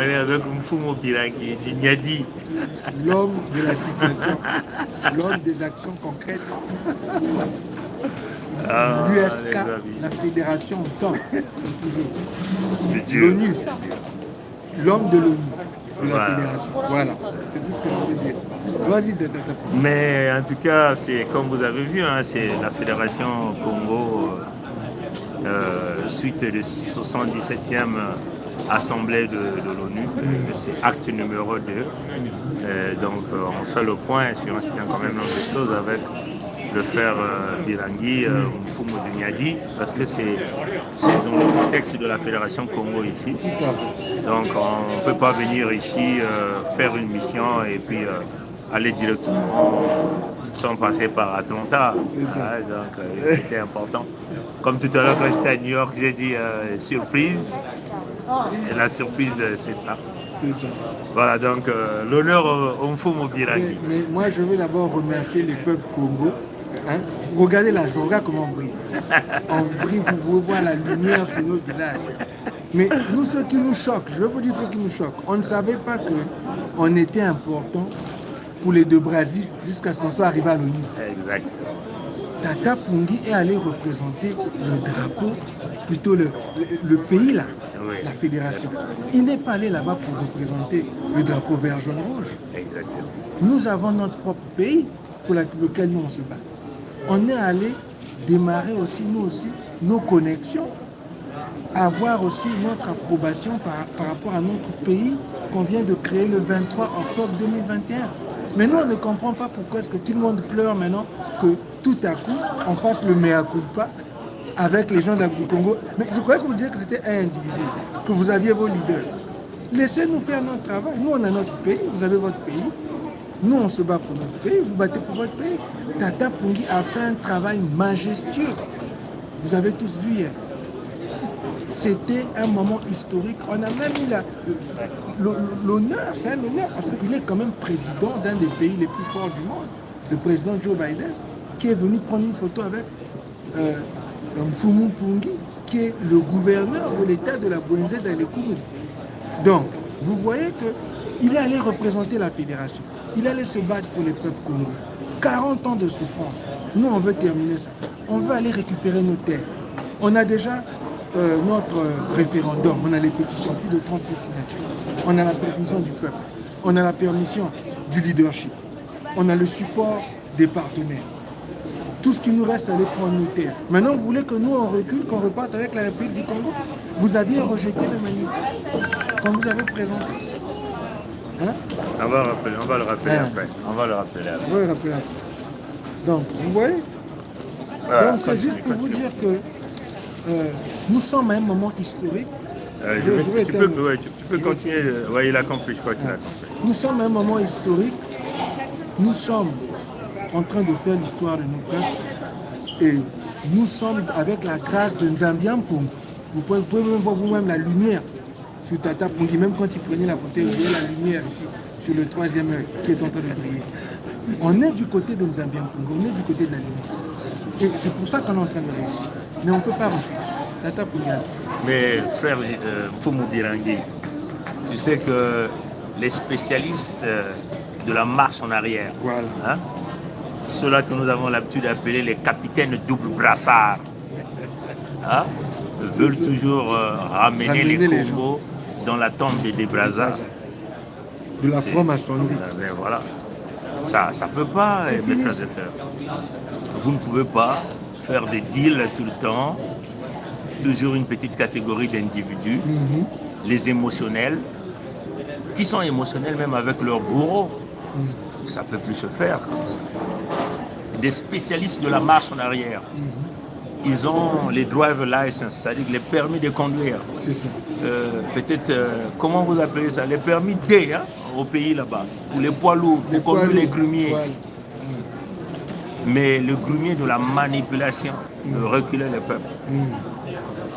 On est avec Mfumo Birangi, du Nyadi. L'homme de la situation, l'homme des actions concrètes. L'USK, Les amis. la fédération top, C'est dur. l'ONU, l'homme de l'ONU, de la Voilà. fédération. Voilà, c'est tout ce que je veux dire. Vas-y, Tata. Mais en tout cas, c'est comme vous avez vu, hein, c'est la Fédération Congo, suite de 77e Assemblée de l'ONU. C'est acte numéro 2. Donc on fait le point sur un certain quand même nombre de choses avec le frère Birangi, Mfumo Nyadi, parce que c'est dans le contexte de la Fédération Congo ici. Tout à fait. Donc on ne peut pas venir ici faire une mission et puis aller directement sans passer par Atlanta. Donc c'était important. Comme tout à l'heure quand j'étais à New York, j'ai dit surprise. Et la surprise, c'est ça. C'est ça. Voilà, donc l'honneur au Mfumo Birangi. Mais moi, je veux d'abord remercier les peuples Congo. Hein? Regardez la joie, regarde comment on brille. On brille pour vous voir la lumière sur nos villages. Mais nous, ce qui nous choque, je vais vous dire ce qui nous choque, on ne savait pas qu'on était important pour les deux Brésil jusqu'à ce qu'on soit arrivé à l'ONU. Exact. Tata Pungi est allé représenter le drapeau, plutôt le pays là, Oui. la fédération. Il n'est pas allé là-bas pour représenter le drapeau vert, jaune, rouge. Exactement. Nous avons notre propre pays pour lequel nous on se bat. On est allé démarrer aussi, nous aussi, nos connexions, avoir aussi notre approbation par rapport à notre pays qu'on vient de créer le 23 octobre 2021. Mais nous, on ne comprend pas pourquoi est-ce que tout le monde pleure maintenant que tout à coup, on fasse le mea culpa avec les gens du Congo. Mais je croyais que vous disiez que c'était indivisible, que vous aviez vos leaders. Laissez-nous faire notre travail. Nous, on a notre pays, vous avez votre pays. Nous, on se bat pour notre pays, vous battez pour votre pays. Tata Pungi a fait un travail majestueux. Vous avez tous vu hier. C'était un moment historique. On a même eu l'honneur, c'est un honneur, parce qu'il est quand même président d'un des pays les plus forts du monde, le président Joe Biden, qui est venu prendre une photo avec Mfumo Pungi, qui est le gouverneur de l'État de la Bouenze d'Alekumu. Donc, vous voyez qu'il est allé représenter la fédération. Il allait se battre pour les peuples congolais. 40 ans de souffrance. Nous, on veut terminer ça. On veut aller récupérer nos terres. On a déjà notre référendum. On a les pétitions, plus de 30 000 signatures. On a la permission du peuple. On a la permission du leadership. On a le support des partenaires. Tout ce qui nous reste, c'est aller prendre nos terres. Maintenant, vous voulez que nous, on recule, qu'on reparte avec la République du Congo? Vous aviez rejeté le manifeste quand vous avez présenté. Hein? On va le rappeler après. On va le rappeler après. On va le rappeler après. Donc, vous voyez? Donc, c'est juste pour vous dire que nous sommes à un moment historique. Tu peux continuer. Oui, il a compris, je crois qu'il a compris. Nous sommes à un moment historique. Nous sommes en train de faire l'histoire de nos peuples. Et nous sommes avec la grâce de Nzambian Pungi. Vous pouvez même voir vous-même la lumière sur Tata Pungi. Même quand il prenait la photo, vous voyez la lumière ici, sur le troisième œil qui est en train de briller. On est du côté de Nzambian Pungi, on est du côté de la lumière. Et c'est pour ça qu'on est en train de réussir. Mais on ne peut pas refuser. Tata Pungi. Mais frère Mfumo Birangi, tu sais que les spécialistes de la marche en arrière, voilà. Hein, ceux-là que nous avons l'habitude d'appeler les capitaines double brassard, hein, veulent toujours ramener les Congos dans la tombe des Brazza. De la franc-maçonnerie. Mais voilà. Ça ne peut pas, mes frères et sœurs. Vous ne pouvez pas faire des deals tout le temps. Toujours une petite catégorie d'individus, les émotionnels, qui sont émotionnels même avec leur bourreau. Ça ne peut plus se faire comme ça. Des spécialistes de la marche en arrière. Ils ont les driver license, c'est-à-dire les permis de conduire. C'est ça. Peut-être, comment vous appelez ça? Les permis D, hein, au pays là-bas. Ou les poids lourds, comme les grumiers. Voilà. Mais le grumier de la manipulation, de reculer les peuples.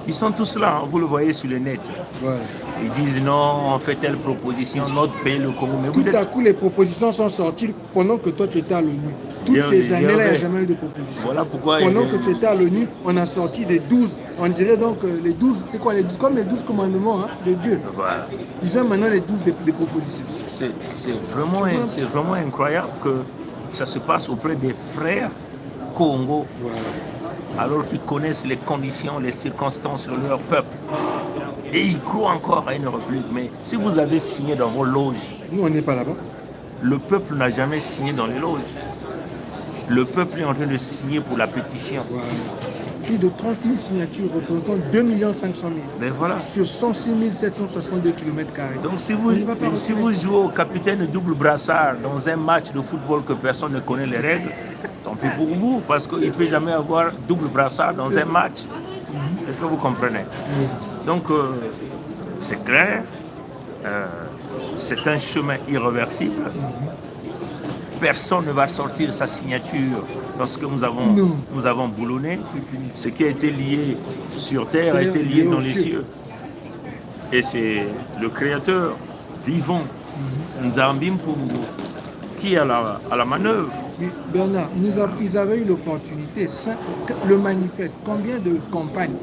Ils sont tous là, hein, vous le voyez sur le net. Voilà. Ils disent non, on fait telle proposition, notre pays, le Congo. Mais Tout à coup, les propositions sont sorties pendant que toi tu étais à l'ONU. Toutes ces années-là, il n'y a jamais eu de proposition. Voilà pourquoi. Pendant que tu étais à l'ONU, on a sorti des 12. On dirait donc les 12, c'est quoi les 12? Comme les 12 commandements de Dieu. Voilà. Ils ont maintenant les 12 des propositions. C'est vraiment incroyable que ça se passe auprès des frères Congo. Voilà. Alors qu'ils connaissent les conditions, les circonstances de leur peuple. Et ils croient encore à une république. Mais si vous avez signé dans vos loges, nous on n'est pas là-bas. Le peuple n'a jamais signé dans les loges. Le peuple est en train de signer pour la pétition. Voilà. Plus de 30 000 signatures représentant 2 500 000. Ben voilà. Sur 106 762 km². Donc si vous jouez au capitaine double brassard dans un match de football que personne ne connaît les règles, tant pis pour vous, parce qu'il ne peut jamais avoir double brassard dans un match. Est-ce que vous comprenez? Donc c'est clair, c'est un chemin irréversible. Personne ne va sortir sa signature lorsque nous avons boulonné. Ce qui a été lié sur terre a été lié dans les cieux. Et c'est le créateur vivant, Nzambi Mpungu, qui est à la manœuvre. Bernard, ils avaient eu l'opportunité, le manifeste, combien de campagnes?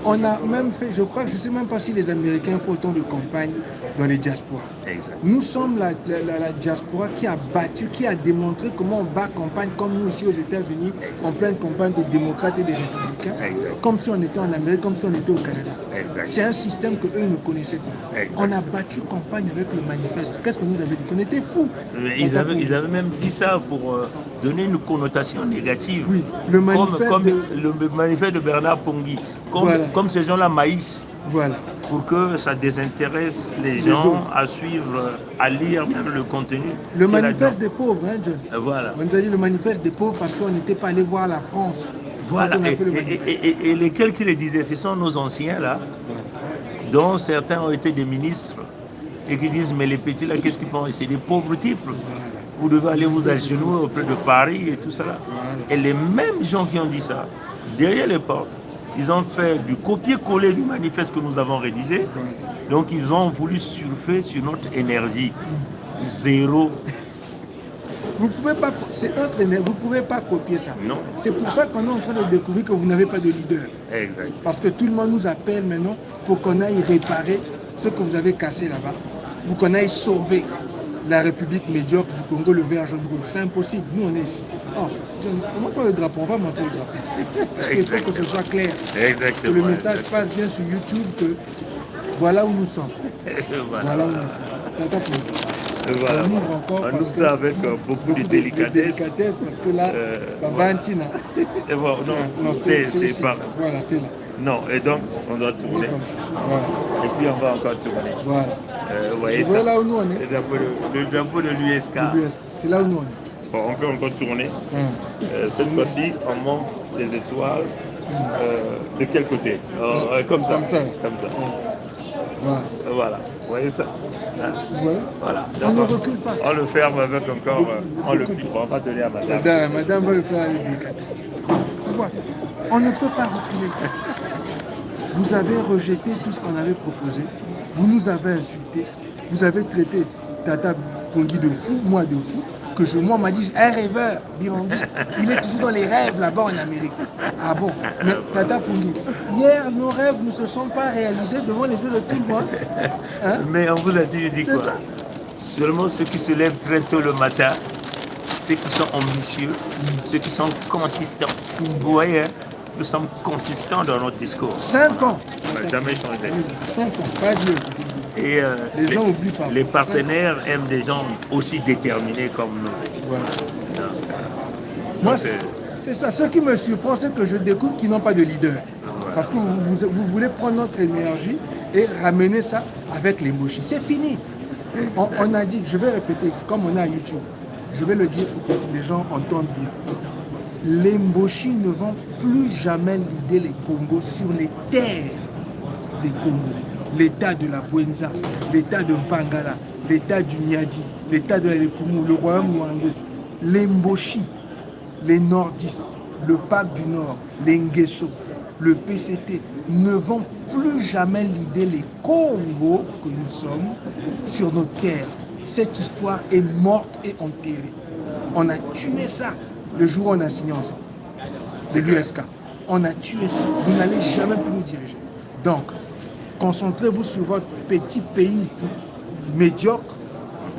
On a même fait, je crois, je ne sais même pas si les Américains font autant de campagnes dans les diasporas. Exact. Nous sommes la diaspora qui a battu, qui a démontré comment on bat campagne, comme nous ici aux États-Unis, en pleine campagne des démocrates et des républicains, exact. Comme si on était en Amérique, comme si on était au Canada. Exact. C'est un système qu'eux ne connaissaient pas. Exact. On a battu campagne avec le manifeste. Qu'est-ce que nous avions dit? Qu'on était fous. Ils avaient même dit ça pour donner une connotation négative. Oui, le manifeste le manifeste de Bernard Pongui. Comme ces gens-là maïs. Voilà. Pour que ça désintéresse les gens à suivre, à lire même le contenu. Le manifeste des pauvres, hein, John? Voilà. On nous a dit le manifeste des pauvres parce qu'on n'était pas allé voir la France. Voilà. Et lesquels qui le disaient, ce sont nos anciens là, dont certains ont été des ministres et qui disent mais les petits là, qu'est-ce qu'ils pensent? C'est des pauvres types. Voilà. Vous devez aller vous agenouiller auprès de Paris et tout ça là. Voilà. Et les mêmes gens qui ont dit ça, derrière les portes, ils ont fait du copier-coller du manifeste que nous avons rédigé. Donc ils ont voulu surfer sur notre énergie. Zéro. Vous pouvez pas, c'est notre énergie, vous ne pouvez pas copier ça. Non. C'est pour ça qu'on est en train de découvrir que vous n'avez pas de leader. Exact. Parce que tout le monde nous appelle maintenant pour qu'on aille réparer ce que vous avez cassé là-bas. Pour qu'on aille sauver la République médiocre du Congo, le vert, jaune, rouge. C'est impossible. Nous, on est ici. Oh, on montre le drapeau, on va montrer le drapeau. Parce qu'il faut que ce soit clair. Exactement. Que le message passe bien sur YouTube, que voilà où nous sommes. Voilà où nous sommes. Tata voilà. On ouvre ça avec beaucoup de délicatesse. Parce que là, Bantina. Bon, non, c'est pas. Voilà, c'est là. Non, et donc on doit tourner. Voilà. Et puis on va encore tourner. Voilà. Vous voyez ça, là où nous on est. Le drapeau de l'USK. C'est là où nous on est. Bon, on peut encore tourner. Cette fois-ci, on monte les étoiles. De quel côté? Comme ça. Voilà. Vous voyez ça? Voilà. On ne recule pas. On le ferme avec encore. On le plie. On va donner à madame. Madame va le faire avec délicatesse. Tu vois, on ne peut pas reculer. Vous avez rejeté tout ce qu'on avait proposé. Vous nous avez insultés. Vous avez traité Tata Pongui de fou, moi de fou. Moi, on m'a dit, un rêveur, Birondi. Il est toujours dans les rêves là-bas en Amérique. Ah bon? Mais Tata Pongui, hier, nos rêves ne se sont pas réalisés devant les yeux de tout le monde. Hein? Mais on vous a dit, je dis quoi? Ça. Seulement ceux qui se lèvent très tôt le matin, ceux qui sont ambitieux, ceux qui sont consistants. Vous voyez, nous sommes consistants dans notre discours. 5 ans. On n'a jamais changé. 5 ans, pas vieux. Et les gens n'oublient pas. Les partenaires aiment des gens aussi déterminés comme nous. Voilà. Donc, moi, c'est ça. Ce qui me surprend, c'est que je découvre qu'ils n'ont pas de leader. Voilà. Parce que vous voulez prendre notre énergie et ramener ça avec les Mboshi. C'est fini. On a dit, je vais répéter, comme on est à YouTube, je vais le dire pour que les gens entendent bien. Les Mboshi ne vont plus jamais leader les Congos sur les terres des Congos. L'état de la Bouenza, l'état de Mpangala, l'état du Niadi, l'état de la Lekumu, le royaume Ouango, les Mboshi, les nordistes, le Pape du Nord, les Nguesso, le PCT ne vont plus jamais leader les Congos que nous sommes sur nos terres. Cette histoire est morte et enterrée. On a tué ça le jour où on a signé ensemble. C'est l'USK. On a tué ça. Vous n'allez jamais plus nous diriger. Donc, concentrez-vous sur votre petit pays médiocre,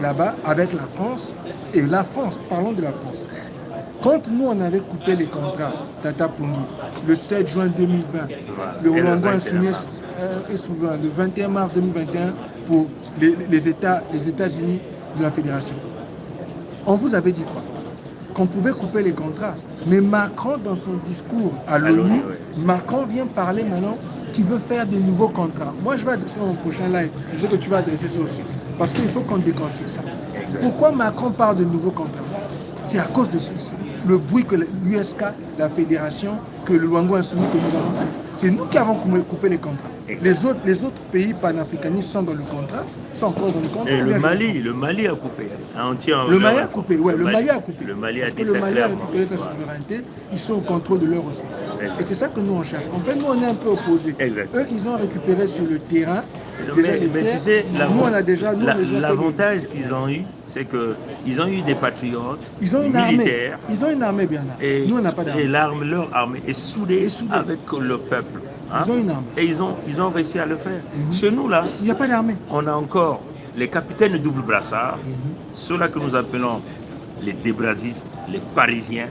là-bas, avec la France. Et la France, parlons de la France. Quand nous, on avait coupé les contrats, Tata Pongi, le 7 juin 2020, le Rwanda Insoumis est souverain, le 21 mars 2021, pour les États-Unis de la Fédération. On vous avait dit quoi? Qu'on pouvait couper les contrats. Mais Macron, dans son discours à l'ONU, Macron vient parler maintenant qu'il veut faire des nouveaux contrats. Moi, je vais adresser mon prochain live. Je sais que tu vas adresser ça aussi. Parce qu'il faut qu'on décortique ça. Pourquoi Macron parle de nouveaux contrats? C'est à cause de le bruit que l'USK, la fédération, que le Luango Insoumis que nous avons fait. C'est nous qui avons coupé les contrats. Les autres pays panafricanistes sont dans le contrat, sont encore dans le contrat. Et le Mali a coupé. Le Mali a coupé, oui, le Mali a coupé. Le Mali a parce dit que ça le Mali a clairement. récupéré sa souveraineté, ils sont au contrôle de leurs ressources. Et c'est ça que nous on cherche. En fait, nous on est un peu opposés. Eux, ils ont récupéré sur le terrain. Mais tu sais, nous on a déjà. L'avantage qu'ils ont eu, c'est qu'ils ont eu des patriotes, ils ont une militaires. Armée. Ils ont une armée, Bernard. Nous on n'a pas d'armée. Et leur armée est soudée avec le peuple. Hein? Ils ont une armée. Et ils ont réussi à le faire. Chez nous, là, il n'y a pas d'armée. On a encore les capitaines de double brassard, ceux-là que nous appelons les débrasistes, les pharisiens,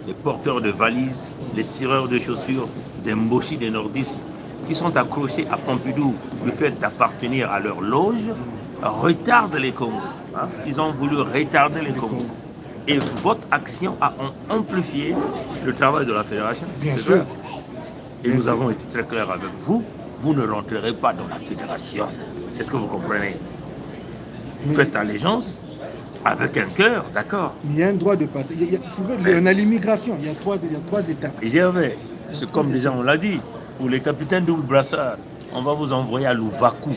les porteurs de valises, les cireurs de chaussures, des mbochis, des nordistes, qui sont accrochés à Pompidou du fait d'appartenir à leur loge, retardent les Congos. Hein? Ils ont voulu retarder les Congos. Et votre action a amplifié le travail de la fédération. Bien sûr. Et nous avons été très clairs avec vous. Vous ne rentrerez pas dans la fédération. Est-ce que vous comprenez? Vous faites allégeance avec un cœur, d'accord. Mais il y a un droit de passer. On a l'immigration, il y a trois étapes. Gervais, c'est comme déjà on l'a dit, pour les capitaines double brassard, on va vous envoyer à Louvakou.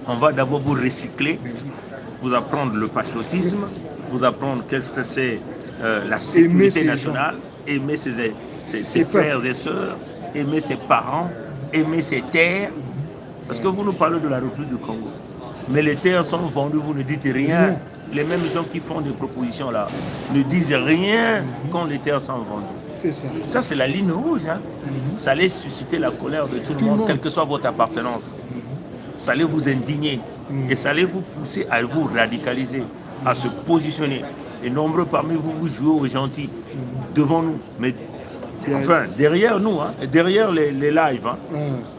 On va d'abord vous recycler, vous apprendre le patriotisme, vous apprendre qu'est-ce que c'est la sécurité nationale, aimer ses frères et sœurs, aimer ses parents, aimer ses terres. Parce que vous nous parlez de la République du Congo. Mais les terres sont vendues, vous ne dites rien. Les mêmes gens qui font des propositions là ne disent rien quand les terres sont vendues. C'est ça. Ça, c'est la ligne rouge. Hein. Ça allait susciter la colère de tout le monde, quelle que soit votre appartenance. Ça allait vous indigner. Et ça allait vous pousser à vous radicaliser, à se positionner. Et nombreux parmi vous, vous jouez aux gentils devant nous. Mais enfin, derrière nous, hein, derrière les lives, hein,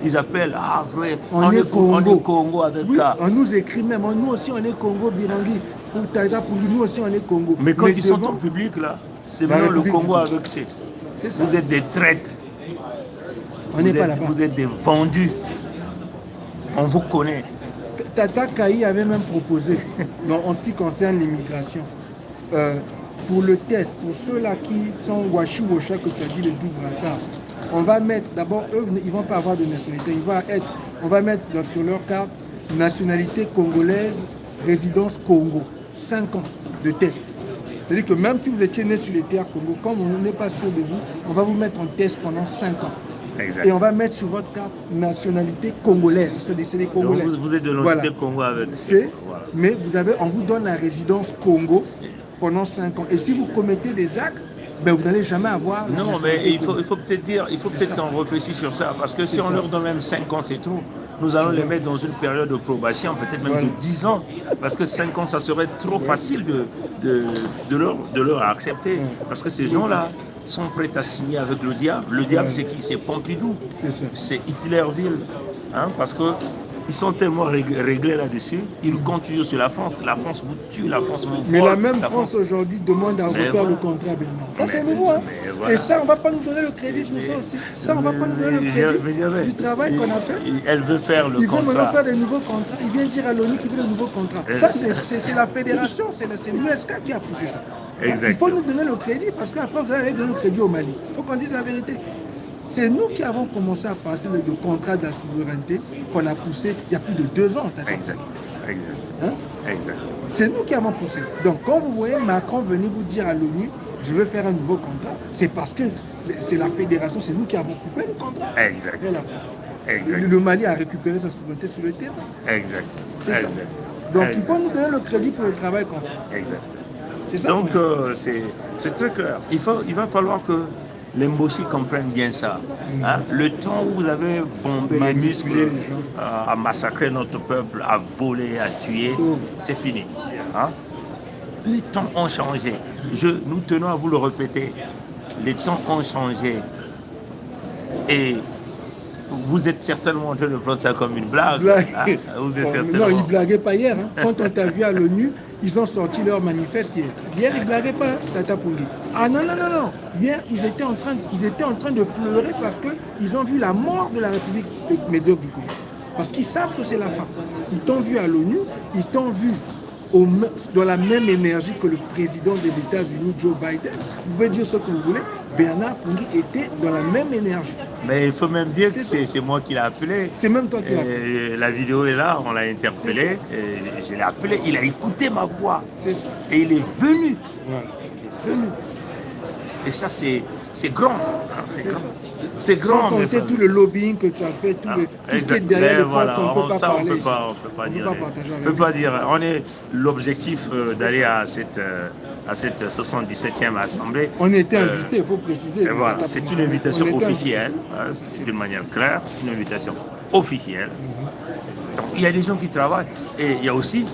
ils appellent, ah vrai, on est Congo avec K. On nous écrit même, nous aussi on est Congo, Birangi, pour Taïda, pour nous aussi on est Congo. Mais quand ils sont en public là, c'est maintenant le Congo avec C. Vous êtes des traîtres. On n'est pas là-bas. Vous êtes des vendus. On vous connaît. Tata Kayi avait même proposé, en ce qui concerne l'immigration, pour le test, pour ceux-là qui sont Washi-Washa, que tu as dit, le double brassard, on va mettre, d'abord, eux, ils ne vont pas avoir de nationalité. On va mettre sur leur carte nationalité congolaise, résidence Congo. 5 ans de test. C'est-à-dire que même si vous étiez né sur les terres Congo, comme on n'est pas sûr de vous, on va vous mettre en test pendant 5 ans. Exact. Et on va mettre sur votre carte nationalité congolaise. C'est des Congolais. Donc vous êtes de l'entité Congo avec. Voilà. Mais on vous donne la résidence Congo pendant 5 ans. Et si vous commettez des actes, ben vous n'allez jamais avoir... Non, mais il faut peut-être qu'on réfléchisse sur ça. Parce que si on leur donne même 5 ans, c'est trop. Nous allons les mettre dans une période de probation, peut-être même de 10 ans. Parce que 5 ans, ça serait trop facile de leur accepter. Parce que ces gens-là sont prêts à signer avec le diable. Le diable, c'est qui? C'est Pompidou. C'est Hitlerville. Hein, parce que ils sont tellement réglés là-dessus, ils comptent toujours sur la France. La France vous tue, la France vous vole. Mais la même France aujourd'hui demande à refaire le contrat, Bernard. Ça, c'est nouveau. Hein? Voilà. Et ça, on ne va pas nous donner le crédit sur ça aussi. Ça, on ne va pas nous donner le crédit du travail qu'on a fait. Elle veut faire le contrat. Ils veulent maintenant faire des nouveaux contrats. Ils viennent dire à l'ONU qu'ils veulent de nouveaux contrats. Ça, c'est la fédération, c'est l'USK qui a poussé ça. Exactement. Il faut nous donner le crédit parce qu'après, vous allez donner le crédit au Mali. Il faut qu'on dise la vérité. C'est nous qui avons commencé à passer de contrat de la souveraineté qu'on a poussé il y a plus de 2 ans. Exact. Hein? C'est nous qui avons poussé. Donc quand vous voyez Macron venir vous dire à l'ONU je veux faire un nouveau contrat, c'est parce que c'est la fédération, c'est nous qui avons coupé le contrat. Exact. Exact. Le Mali a récupéré sa souveraineté sur le terrain. Exact. C'est ça. Donc il faut nous donner le crédit pour le travail qu'on fait. Exact. C'est ça. Donc c'est très clair. Il va falloir que les Mbossi comprennent bien ça. Hein? Le temps où vous avez bombé les muscles, à massacrer notre peuple, à voler, à tuer, c'est fini. Hein? Les temps ont changé. Nous tenons à vous le répéter. Les temps ont changé. Et vous êtes certainement en train de prendre ça comme une blague. Hein? Vous êtes certainement... Non, ils ne blaguaient pas hier. Hein. Quand on t'a vu à l'ONU, ils ont sorti leur manifeste hier. Hier, ils ne blaguaient pas, Tata Pongi. Ah non. Hier, ils étaient en train de pleurer parce qu'ils ont vu la mort de la République médiocre du Congo. Parce qu'ils savent que c'est la fin. Ils t'ont vu à l'ONU, ils t'ont vu dans la même énergie que le président des États-Unis, Joe Biden. Vous pouvez dire ce que vous voulez. Bernard Pongi était dans la même énergie. Mais il faut même dire que c'est moi qui l'ai appelé. C'est même toi qui l'as appelé. La vidéo est là, on l'a interpellé. Je l'ai appelé, il a écouté ma voix. C'est ça. Et il est venu. Voilà. Il est venu. Et ça, c'est grand. Hein, c'est grand. Sans compter tout le lobbying que tu as fait, tout ce qui est derrière le voilà, compte, on ne peut pas parler. On peut pas dire. On est l'objectif d'aller à cette 77e assemblée. On était invité, il faut préciser. Voilà, c'est une invitation officielle, d'une manière claire, une invitation officielle. Donc, il y a des gens qui travaillent et il y a aussi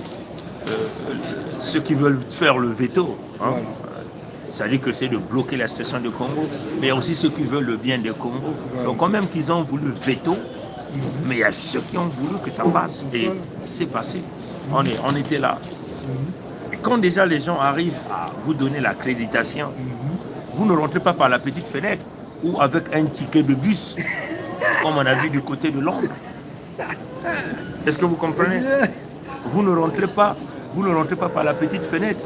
ceux qui veulent faire le veto. Hein. Voilà. Ça dit que c'est de bloquer la situation du Congo, mais il y a aussi ceux qui veulent le bien du Congo. Voilà. Donc quand même qu'ils ont voulu veto, mais il y a ceux qui ont voulu que ça passe. Et c'est passé. On était là. Et quand déjà les gens arrivent à vous donner l'accréditation, vous ne rentrez pas par la petite fenêtre ou avec un ticket de bus, comme on a vu du côté de Londres. Est-ce que vous comprenez? Vous ne rentrez pas par la petite fenêtre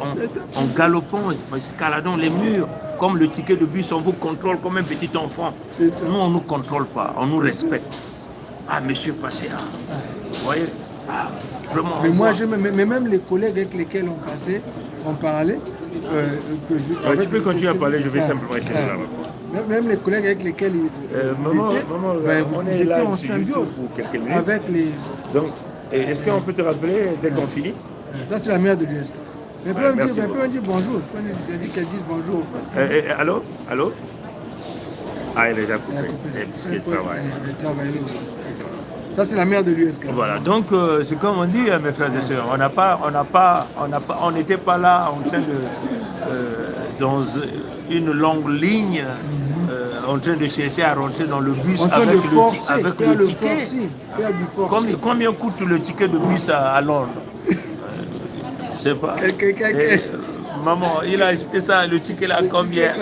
en galopant, en escaladant les murs. Comme le ticket de bus, on vous contrôle comme un petit enfant. Nous, on ne nous contrôle pas, on nous respecte. Ah, monsieur, passez là. Vous voyez? Ah, vraiment. Mais même les collègues avec lesquels on parlait. Tu peux continuer à parler, je vais simplement essayer de la répondre. Même les collègues avec lesquels on est là en symbiose pour quelques minutes. Avec les... Donc, est-ce qu'on peut te rappeler dès qu'on finit? Ça, c'est la mère de l'USK. Mais peut me dire bonjour. Elle dit qu'elle dise bonjour. Allô? Ah, elle est déjà coupée. Elle travaille. Ça, c'est la mère de l'USK. Voilà, donc c'est comme on dit, mes frères et sœurs, on n'était pas là en train de, dans une longue ligne, en train de chercher à rentrer dans le bus avec le ticket. Combien coûte le ticket de bus à Londres? Je sais pas. Maman, il a acheté ça, le ticket là, combien?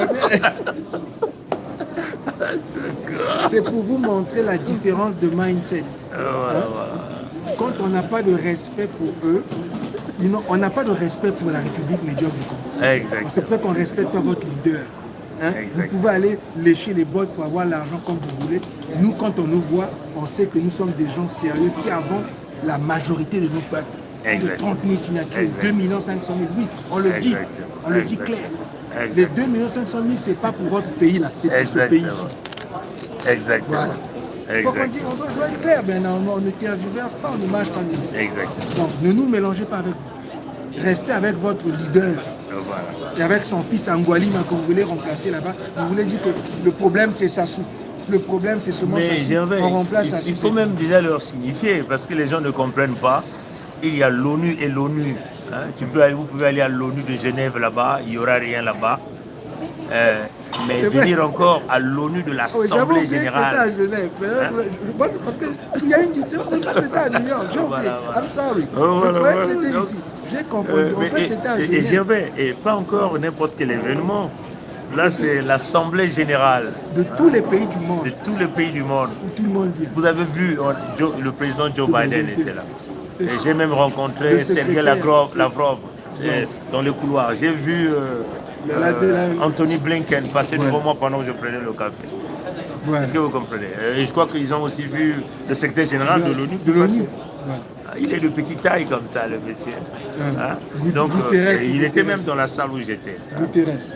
C'est pour vous montrer la différence de mindset. Voilà. Quand on n'a pas de respect pour eux, on n'a pas de respect pour la République médiocre du Congo. C'est pour ça qu'on respecte pas votre leader. Hein? Vous pouvez aller lécher les bottes pour avoir l'argent comme vous voulez. Nous, quand on nous voit, on sait que nous sommes des gens sérieux qui avons la majorité de nos peuples. De 30 000 signatures, 2 500 000. Oui, on le dit. On le dit clair. Les 2 500 000, ce n'est pas pour votre pays là, c'est pour ce pays-ci. Exactement. Voilà. Il faut qu'on dise, on doit être clair, ben, on ne tergiverse pas, on ne marche pas. Exactement. Donc ne nous mélangez pas avec vous. Restez avec votre leader. Voilà. Et avec son fils Angoualima que vous voulez remplacer là-bas, vous voulez dire que le problème c'est Sassou. Le problème c'est seulement Sassou. On remplace Sassou. Il faut même déjà leur signifier, parce que les gens ne comprennent pas. Il y a l'ONU et l'ONU. Hein. Vous pouvez aller à l'ONU de Genève là-bas, il n'y aura rien là-bas. Mais venir encore à l'ONU de l'Assemblée générale. C'était à Genève. Parce qu'il y a une différence. C'était à New York. J'ai oublié. I'm sorry. Je croyais que c'était ici. J'ai compris. En fait, c'était à Genève. Et pas encore n'importe quel événement. Là, c'est l'Assemblée générale. De tous les pays du monde. De tous les pays du monde. Où tout le monde vient. Vous avez vu, le président Joe Biden était là. Et j'ai même rencontré Sergei Lavrov dans le couloir. J'ai vu Anthony Blinken passer devant moi pendant que je prenais le café. Est-ce que vous comprenez? Et je crois qu'ils ont aussi vu le secrétaire général de l'ONU. Il est de petite taille comme ça, le monsieur. Hein? Donc, il était même dans la salle où j'étais.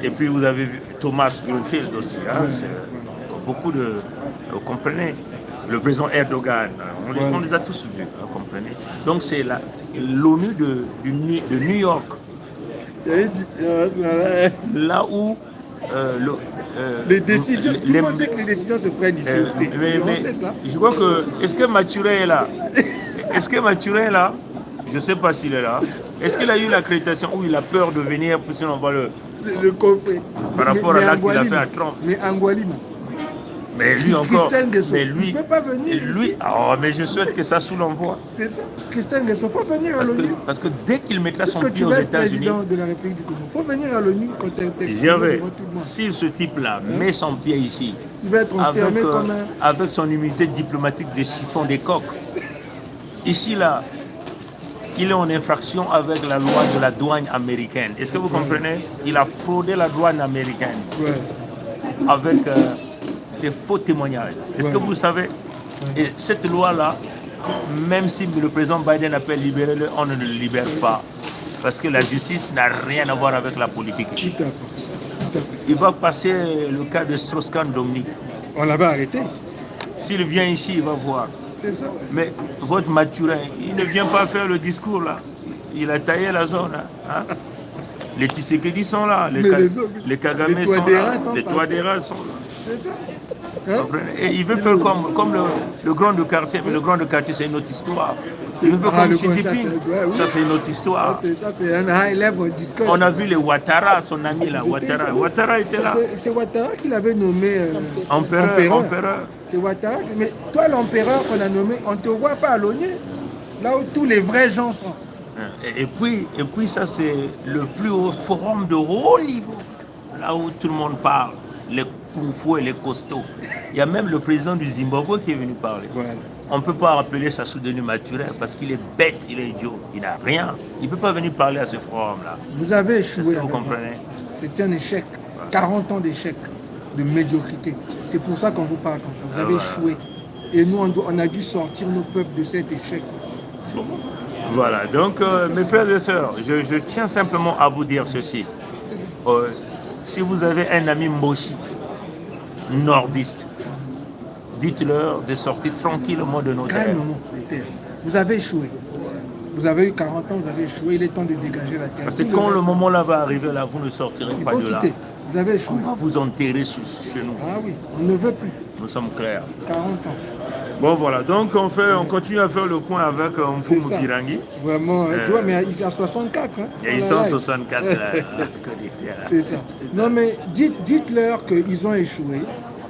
Et puis, vous avez vu Thomas Greenfield aussi. Hein? Beaucoup de... Vous comprenez? Le président Erdogan, on les a tous vus, vous comprenez? Donc, c'est l'ONU de New York. Là où... les décisions, tout le monde sait que les décisions se prennent ici. Mais sait ça. Je crois que... Est-ce que Mathurin est là? Est-ce que Mathurin est là? Je ne sais pas s'il est là. Est-ce qu'il a eu l'accréditation ou il a peur de venir, sinon on va le coffret. Par rapport à l'acte qu'il a fait à Trump. Mais Angualima. Mais lui encore. Mais lui, il ne peut pas venir. Lui, mais je souhaite que ça sous l'envoi. C'est ça. Christelle Nguesso, il faut venir à l'ONU. Parce que dès qu'il mettra son pied aux États-Unis. président de la République du Congo, il faut venir à l'ONU quand si ce type-là met son pied ici, il va être enfermé comme avec son immunité diplomatique de chiffon des coqs, ici, là, il est en infraction avec la loi de la douane américaine. Est-ce que vous comprenez? Il a fraudé la douane américaine avec des faux témoignages. Est-ce que vous savez? Et cette loi-là, même si le président Biden appelle libérer, on ne le libère pas. Parce que la justice n'a rien à voir avec la politique. Tout à fait. Il va passer le cas de Strauss-Kahn Dominique. On l'avait arrêté ici. S'il vient ici, il va voir. C'est ça. Mais votre Mathurin, il ne vient pas faire le discours là. Il a taillé la zone. Hein? Les Tshisekedi sont là, les Kagame sont là, les Touadéra sont là. C'est ça. Hein? Et il veut faire comme le grand de quartier, mais le grand de quartier c'est une autre histoire. Il veut faire comme Xi Jinping. Ça c'est une autre histoire. Ça c'est un high level discours. On a vu les Ouattara, son ami là, Ouattara. Ouattara était là. C'est Ouattara qui l'avait nommé empereur. C'est Ouattara. Mais toi, l'empereur qu'on a nommé, on ne te voit pas à l'ONU, là où tous les vrais gens sont. Et puis ça, c'est le plus haut forum de haut niveau, là où tout le monde parle, les kung-fu et les costauds. Il y a même le président du Zimbabwe qui est venu parler. Voilà. On ne peut pas rappeler sa soudaineté Mathurin parce qu'il est bête, il est idiot, il n'a rien. Il ne peut pas venir parler à ce forum-là. Vous avez échoué. Vous comprenez? C'était un échec. 40 ans d'échec, de médiocrité. C'est pour ça qu'on vous parle comme ça. Vous avez échoué. Et nous, on a dû sortir nos peuples de cet échec. Bon. Voilà, donc mes frères et sœurs, je tiens simplement à vous dire ceci. Si vous avez un ami Mboshi, nordiste, dites-leur de sortir tranquillement de nos terres. Calmement, les terres. Vous avez échoué. Vous avez eu 40 ans, vous avez échoué, il est temps de dégager la terre. Parce que quand le moment là va arriver, là, vous ne sortirez pas de là. Vous avez échoué. On va vous enterrer chez nous. Ah oui, on ne veut plus. Nous sommes clairs. 40 ans. Bon voilà, donc on continue à faire le point avec Mfumu Pirangi. Vraiment, tu vois, mais il a 64. Hein, ils sont 64 là. C'est ça. Non mais dites-leur qu'ils ont échoué.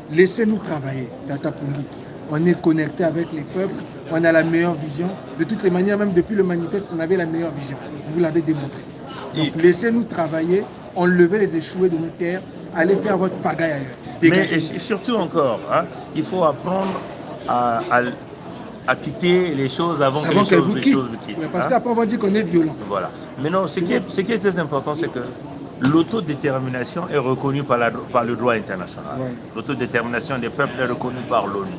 Laissez-nous travailler, Tata Pungi. On est connecté avec les peuples, on a la meilleure vision. De toutes les manières, même depuis le manifeste, on avait la meilleure vision. Vous l'avez démontré. Donc laissez-nous travailler, enlever les échoués de nos terres, allez faire votre pagaille ailleurs. Mais surtout encore, hein, il faut apprendre à quitter les choses avant que les choses quittent. Ouais, parce qu'après on va dire qu'on est violent. Voilà. Mais non, ce qui est très important, c'est que l'autodétermination est reconnue par le droit international. Ouais. L'autodétermination des peuples est reconnue par l'ONU.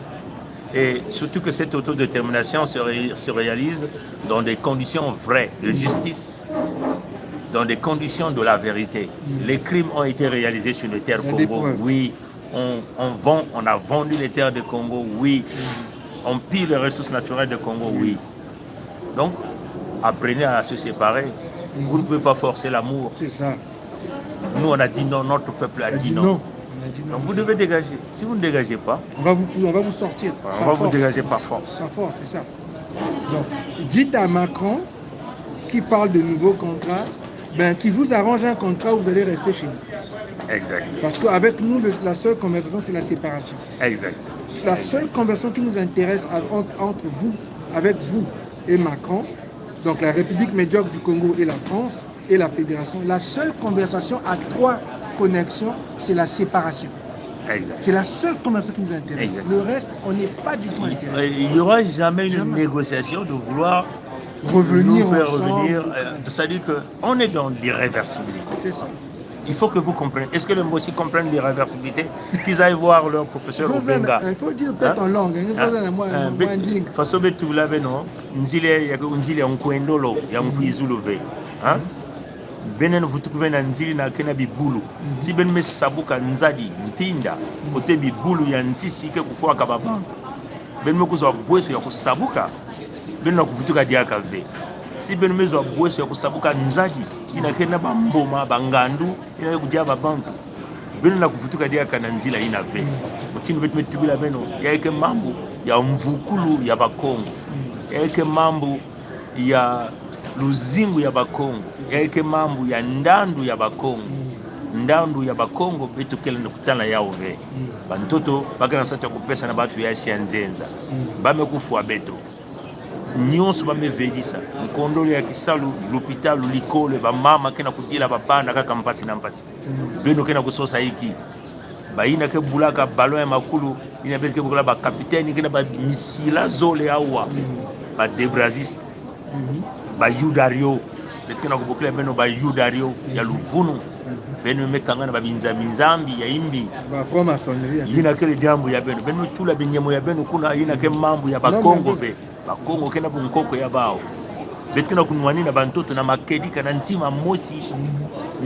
Et surtout que cette autodétermination se réalise dans des conditions vraies de justice, dans des conditions de la vérité. Les crimes ont été réalisés sur les terres Congo, oui. On a vendu les terres de Congo, oui. On pille les ressources naturelles de Congo, oui. Donc, apprenez à se séparer. Vous ne pouvez pas forcer l'amour. C'est ça. Nous, on a dit non, notre peuple a dit non. On a dit non. Donc, vous devez dégager. Si vous ne dégagez pas, on va vous sortir. On va vous dégager par force. Par force, c'est ça. Donc, dites à Macron, qui parle de nouveaux contrats, qui vous arrange un contrat où vous allez rester chez vous. Exact. Parce qu'avec nous, la seule conversation, c'est la séparation. Exact. La seule conversation qui nous intéresse entre vous, avec vous et Macron, donc la République médiocre du Congo et la France et la Fédération, la seule conversation à 3 connexions, c'est la séparation. Exact. C'est la seule conversation qui nous intéresse. Exact. Le reste, on n'est pas du tout intéressé. Il n'y aura jamais une négociation de vouloir revenir nous faire revenir. C'est-à-dire qu'on est dans l'irréversibilité. C'est ça. il faut que vous compreniez. Est-ce que les Mbossi comprennent les réversibilités? Qu'ils aillent voir leur professeur au Benga. Il faut dire peut-être en langue. Il faut dire moi façon de tout là, non? Nzile ya nkwendolo ya nkwizulu ve. Hein? Benen vutukuve na nzili na kena bibulu. Si ben me sabuka nzadi ntinda kote bibulu ya nsisi ke kufua kababantu. Ben me kuzwa bweso ya kusabuka. Ben na kuvutuka diaka ve. Si ben me zwa bweso ya kusabuka nzadi ina kena bamboma bangandu ina kudia babantu. Ben na kuvutuka diaka na nzila ina ve. Mutini betu metubila beno ya eke mambo ya mvukulu ya bakongo. Ya eke mambo ya luzingu ya bakongo yaike mambo ya ndandu ya bakongo ndandu ya bakongo betu kele nikutana yao ve bantoto bakana sata kupesa na batu ya shia nzenza bamekufa beto nyonso bamevedisa mkondolo ya kisalu l'hôpital likole ba mama kena kudila babanda kaka mpasi na mpasi beno kena kusosa hiki baina ke bulaka ballon ya makulu ina belke bukala ba capitaine kena ba misila zole awa ba debraziste ba yudario betkena kubokela beno ba yudario ya luvunu beno mekangana ba binzambi ya imbi ba franc-maçonnerie ina kele jambo ya beno tula binyemo ya beno kuna ina ke mambo ya bakongo be bakongo kena bunkoko ya bao betkena kunwani na bantoto na makedika na ntima mosi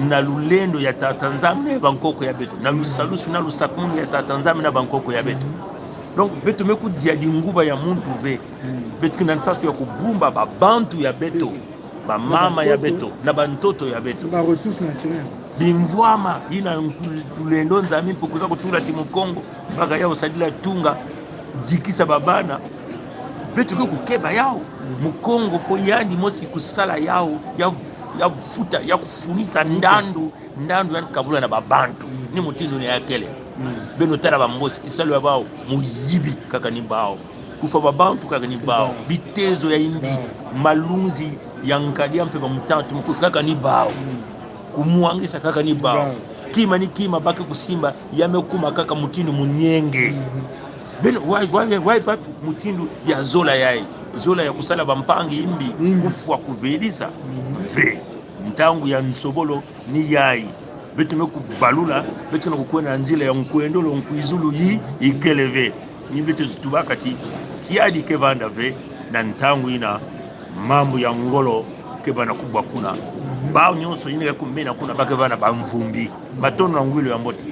na lulendo ya tatanzami na bankoko ya beto na lusalusu na lusakumuni ya tatanzami na bankoko ya beto donc beto meku dia dinguba ya muntu ve beto kina nfasto ya kubumba babantu ya beto ba mama ya beto na bantoto ya beto ba ressources naturelles bimvwama ina lulendo nzami pokuza kutula timu Kongo baka yao sadila tunga dikisa babana beto ko kukeba yao mu Kongo fo yandi mosi kusala yao ya futa ya kufunisa ndandu ya kabula na babantu ni mutindo ya kele beno tara ba mbosi kisalo ya bao muyibi kaka ni bao kufa babantu kaka ni bao bitezo ya imbi malunzi ya nkadia mpe ba mutatu mkuu kaka ni bao kumuangisa kaka ni bao kima ni kima baka kusimba yamekuma kaka mutindo munyenge beno why mutindo ya zola ya kusala bampangi imbi kufwa kuvelisa ve ntangu ya nsobolo ni yai betu mekubalula betu na kukwena njila ya nkwendolo nkwizulu yi ikeleve ni betu zitubaka tiadi kevanda ve na ntangu ina mambo ya ngolo kebana kubwa kuna bao nyonso ine kumena kuna bakevana bamvumbi matono na ngwilo ya mbote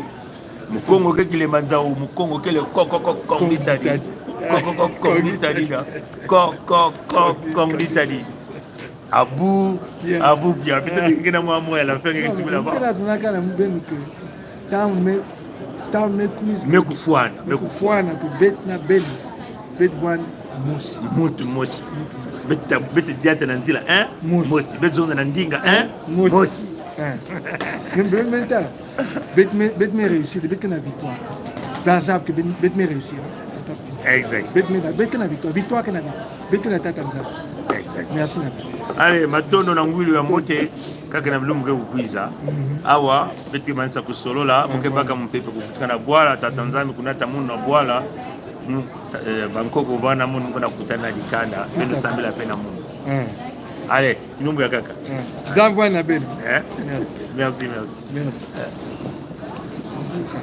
mukongo kekile manzao mukongo kele kongitadi kongitadi abu bien peut-être que na moi à la fin que tu me là-bas là ça kana mbenu que tam me quiz me kufuana ku bet na beli bet wan mosi mutu mosi bet diata na ndila mosi bet zona na ndinga mosi même mental bet me réussir bet que na victoire dans ça que bet me réussir exact bet que na victoire que na bet que na tatanza exact merci Nathalie. Ale matondo na ngwilo ya mote kaka na bilumbu ke kukwiza awa beti manisa kusolola muke baka mpepe kukana bwala tatanzami kunata munu na bwala bankoko bana munu kuna kutana dikanda bendo sambila pena munu ale kinumbu ya kaka zambo na beno merci